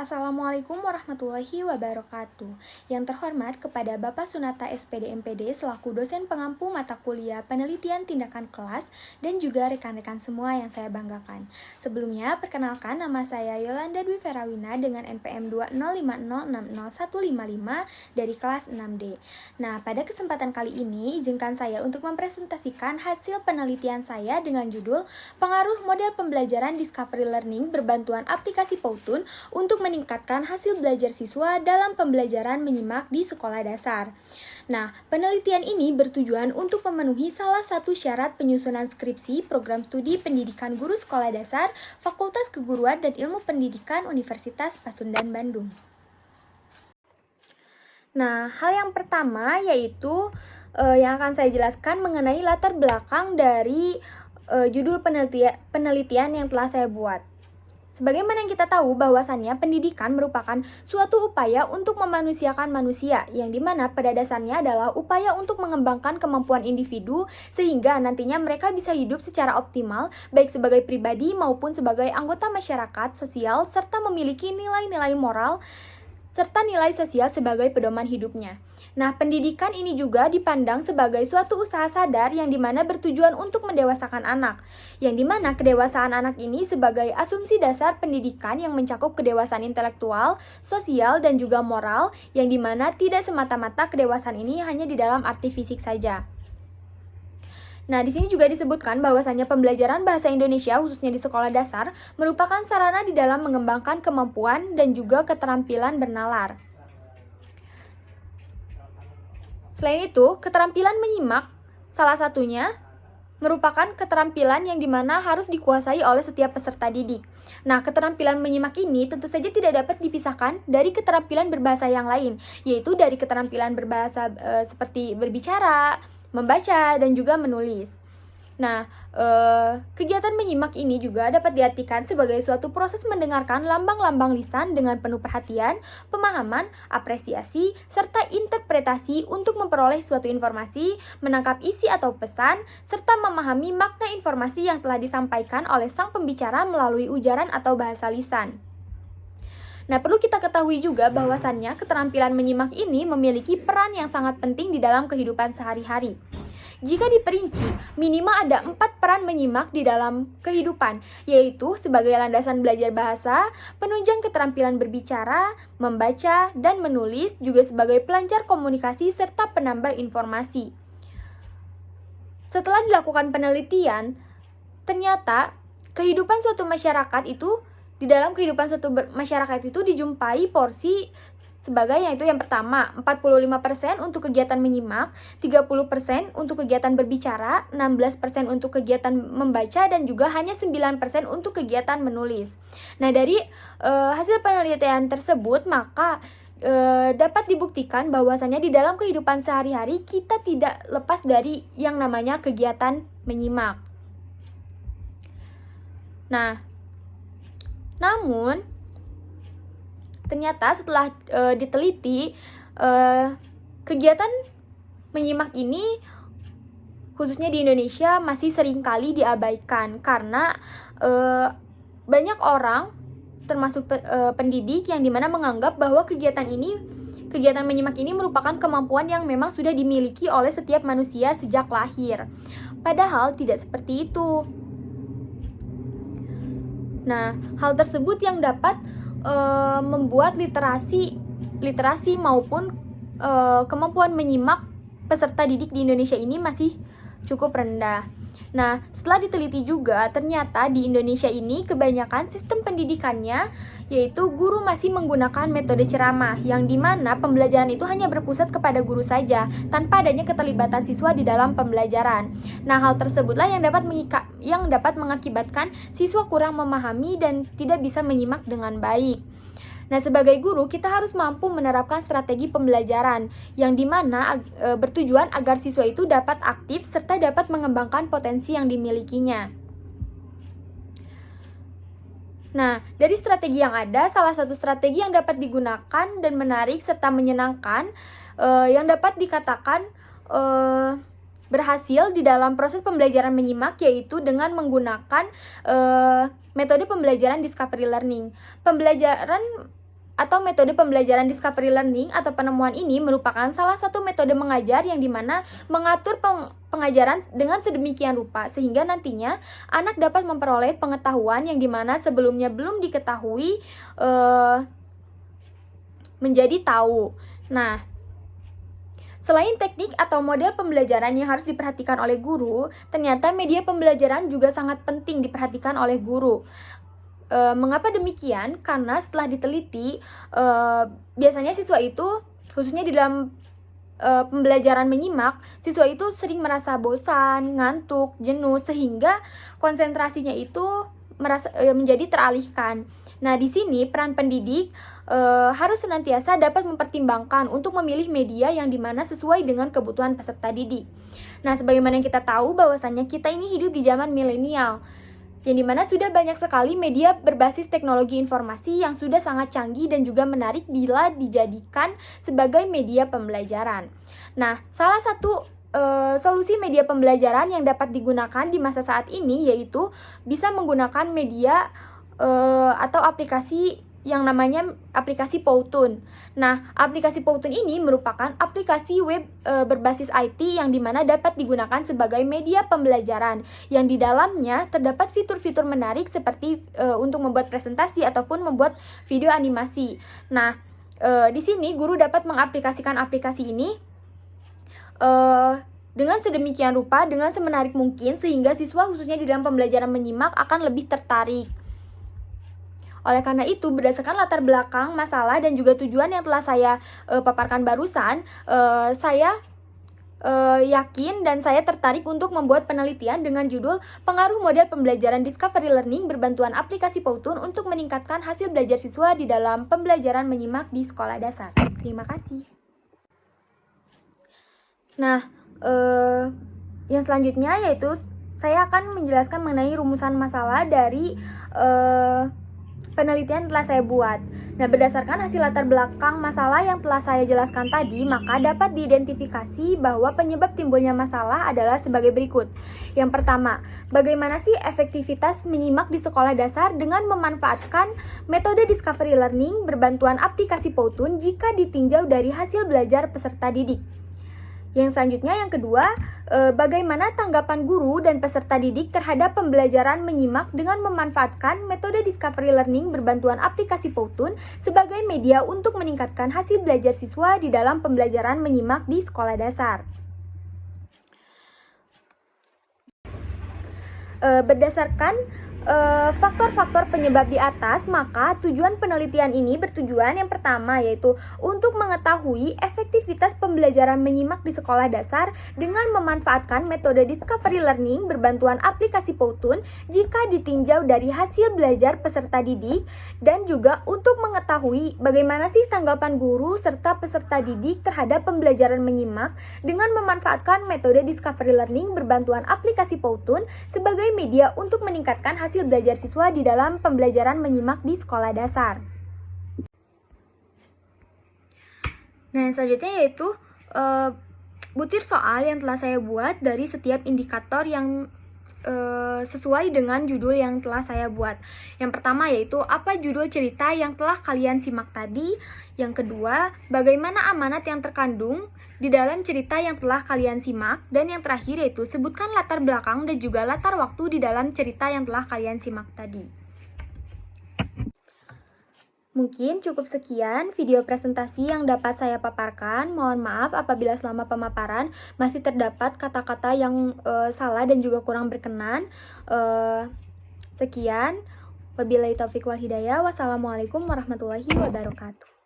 Assalamualaikum warahmatullahi wabarakatuh. Yang terhormat kepada Bapak Sunata SPD MPD selaku dosen pengampu mata kuliah penelitian tindakan kelas dan juga rekan-rekan semua yang saya banggakan. Sebelumnya, perkenalkan nama saya Yolanda Dwi Ferawina dengan NPM 205060155 dari kelas 6D. Nah, pada kesempatan kali ini, izinkan saya untuk mempresentasikan hasil penelitian saya dengan judul Pengaruh Model Pembelajaran Discovery Learning berbantuan aplikasi Powtoon untuk meningkatkan hasil belajar siswa dalam pembelajaran menyimak di sekolah dasar. Nah, penelitian ini bertujuan untuk memenuhi salah satu syarat penyusunan skripsi program studi pendidikan guru sekolah dasar Fakultas Keguruan dan Ilmu Pendidikan Universitas Pasundan Bandung. Nah, hal yang pertama yaitu yang akan saya jelaskan mengenai latar belakang dari judul penelitian yang telah saya buat. Sebagaimana yang kita tahu bahwasannya pendidikan merupakan suatu upaya untuk memanusiakan manusia, yang dimana pada dasarnya adalah upaya untuk mengembangkan kemampuan individu sehingga nantinya mereka bisa hidup secara optimal baik sebagai pribadi maupun sebagai anggota masyarakat sosial serta memiliki nilai-nilai moral serta nilai sosial sebagai pedoman hidupnya. Nah, pendidikan ini juga dipandang sebagai suatu usaha sadar yang dimana bertujuan untuk mendewasakan anak, yang dimana kedewasaan anak ini sebagai asumsi dasar pendidikan yang mencakup kedewasaan intelektual, sosial, dan juga moral, yang dimana tidak semata-mata kedewasaan ini hanya di dalam arti fisik saja. Nah, di sini juga disebutkan bahwasannya pembelajaran bahasa Indonesia khususnya di sekolah dasar merupakan sarana di dalam mengembangkan kemampuan dan juga keterampilan bernalar. Selain itu, keterampilan menyimak salah satunya merupakan keterampilan yang dimana harus dikuasai oleh setiap peserta didik. Nah, keterampilan menyimak ini tentu saja tidak dapat dipisahkan dari keterampilan berbahasa yang lain, yaitu dari keterampilan berbahasa seperti berbicara, membaca, dan juga menulis. Nah, kegiatan menyimak ini juga dapat diartikan sebagai suatu proses mendengarkan lambang-lambang lisan dengan penuh perhatian, pemahaman, apresiasi, serta interpretasi untuk memperoleh suatu informasi, menangkap isi atau pesan, serta memahami makna informasi yang telah disampaikan oleh sang pembicara melalui ujaran atau bahasa lisan. Nah, perlu kita ketahui juga bahwasannya keterampilan menyimak ini memiliki peran yang sangat penting di dalam kehidupan sehari-hari. Jika diperinci, minimal ada 4 peran menyimak di dalam kehidupan, yaitu sebagai landasan belajar bahasa, penunjang keterampilan berbicara, membaca, dan menulis, juga sebagai pelancar komunikasi serta penambah informasi. Setelah dilakukan penelitian, ternyata kehidupan suatu masyarakat itu di dalam kehidupan suatu masyarakat itu dijumpai porsi sebagai yaitu yang pertama 45% untuk kegiatan menyimak, 30% untuk kegiatan berbicara, 16% untuk kegiatan membaca, dan juga hanya 9% untuk kegiatan menulis. Nah, dari hasil penelitian tersebut maka dapat dibuktikan bahwasannya di dalam kehidupan sehari-hari kita tidak lepas dari yang namanya kegiatan menyimak. Nah, namun ternyata setelah diteliti kegiatan menyimak ini khususnya di Indonesia masih seringkali diabaikan karena banyak orang termasuk pendidik yang dimana menganggap bahwa kegiatan menyimak ini merupakan kemampuan yang memang sudah dimiliki oleh setiap manusia sejak lahir. Padahal tidak seperti itu. Nah, hal tersebut yang dapat membuat literasi maupun kemampuan menyimak peserta didik di Indonesia ini masih cukup rendah. Nah, setelah diteliti juga, ternyata di Indonesia ini kebanyakan sistem pendidikannya yaitu guru masih menggunakan metode ceramah, yang dimana pembelajaran itu hanya berpusat kepada guru saja, tanpa adanya keterlibatan siswa di dalam pembelajaran. Nah, hal tersebutlah yang dapat mengakibatkan siswa kurang memahami dan tidak bisa menyimak dengan baik. Nah, sebagai guru, kita harus mampu menerapkan strategi pembelajaran yang dimana bertujuan agar siswa itu dapat aktif serta dapat mengembangkan potensi yang dimilikinya. Nah, dari strategi yang ada, salah satu strategi yang dapat digunakan dan menarik serta menyenangkan yang dapat dikatakan berhasil di dalam proses pembelajaran menyimak yaitu dengan menggunakan metode pembelajaran discovery learning. Pembelajaran atau metode pembelajaran discovery learning atau penemuan ini merupakan salah satu metode mengajar yang dimana mengatur pengajaran dengan sedemikian rupa sehingga nantinya anak dapat memperoleh pengetahuan yang dimana sebelumnya belum diketahui menjadi tahu. Nah, selain teknik atau model pembelajaran yang harus diperhatikan oleh guru, ternyata media pembelajaran juga sangat penting diperhatikan oleh guru. Mengapa demikian? Karena setelah diteliti, biasanya siswa itu, khususnya di dalam pembelajaran menyimak, siswa itu sering merasa bosan, ngantuk, jenuh, sehingga konsentrasinya itu menjadi teralihkan. Nah, di sini peran pendidik harus senantiasa dapat mempertimbangkan untuk memilih media yang dimana sesuai dengan kebutuhan peserta didik. Nah, sebagaimana yang kita tahu bahwasannya kita ini hidup di zaman milenial, yang dimana sudah banyak sekali media berbasis teknologi informasi yang sudah sangat canggih dan juga menarik bila dijadikan sebagai media pembelajaran. Nah, salah satu solusi media pembelajaran yang dapat digunakan di masa saat ini yaitu bisa menggunakan media atau aplikasi yang namanya aplikasi Powtoon. Nah, aplikasi Powtoon ini merupakan aplikasi web berbasis IT yang dimana dapat digunakan sebagai media pembelajaran yang di dalamnya terdapat fitur-fitur menarik seperti untuk membuat presentasi ataupun membuat video animasi. Nah, di sini guru dapat mengaplikasikan aplikasi ini dengan sedemikian rupa, dengan semenarik mungkin sehingga siswa khususnya di dalam pembelajaran menyimak akan lebih tertarik. Oleh karena itu, berdasarkan latar belakang, masalah, dan juga tujuan yang telah saya paparkan barusan, saya yakin dan saya tertarik untuk membuat penelitian dengan judul Pengaruh Model Pembelajaran Discovery Learning Berbantuan Aplikasi Powtoon untuk Meningkatkan Hasil Belajar Siswa di dalam Pembelajaran Menyimak di Sekolah Dasar. Terima kasih. Nah, yang selanjutnya yaitu saya akan menjelaskan mengenai rumusan masalah dari penelitian yang telah saya buat. Nah, berdasarkan hasil latar belakang masalah yang telah saya jelaskan tadi, maka dapat diidentifikasi bahwa penyebab timbulnya masalah adalah sebagai berikut. Yang pertama, bagaimana sih efektivitas menyimak di sekolah dasar dengan memanfaatkan metode discovery learning berbantuan aplikasi Powtoon jika ditinjau dari hasil belajar peserta didik. Yang selanjutnya, yang kedua, bagaimana tanggapan guru dan peserta didik terhadap pembelajaran menyimak dengan memanfaatkan metode discovery learning berbantuan aplikasi Powtoon sebagai media untuk meningkatkan hasil belajar siswa di dalam pembelajaran menyimak di sekolah dasar. Berdasarkan faktor-faktor penyebab di atas, maka tujuan penelitian ini bertujuan yang pertama yaitu untuk mengetahui efektivitas pembelajaran menyimak di sekolah dasar dengan memanfaatkan metode discovery learning berbantuan aplikasi Powtoon jika ditinjau dari hasil belajar peserta didik, dan juga untuk mengetahui bagaimana sih tanggapan guru serta peserta didik terhadap pembelajaran menyimak dengan memanfaatkan metode discovery learning berbantuan aplikasi Powtoon sebagai media untuk meningkatkan hasil belajar siswa di dalam pembelajaran menyimak di sekolah dasar. Nah, selanjutnya yaitu butir soal yang telah saya buat dari setiap indikator yang sesuai dengan judul yang telah saya buat. Yang pertama yaitu apa judul cerita yang telah kalian simak tadi. Yang kedua, bagaimana amanat yang terkandung di dalam cerita yang telah kalian simak. Dan yang terakhir yaitu sebutkan latar belakang dan juga latar waktu di dalam cerita yang telah kalian simak tadi. Mungkin cukup sekian video presentasi yang dapat saya paparkan. Mohon maaf apabila selama pemaparan masih terdapat kata-kata yang salah dan juga kurang berkenan. Sekian. Wabillahi taufiq wal hidayah. Wassalamualaikum warahmatullahi wabarakatuh.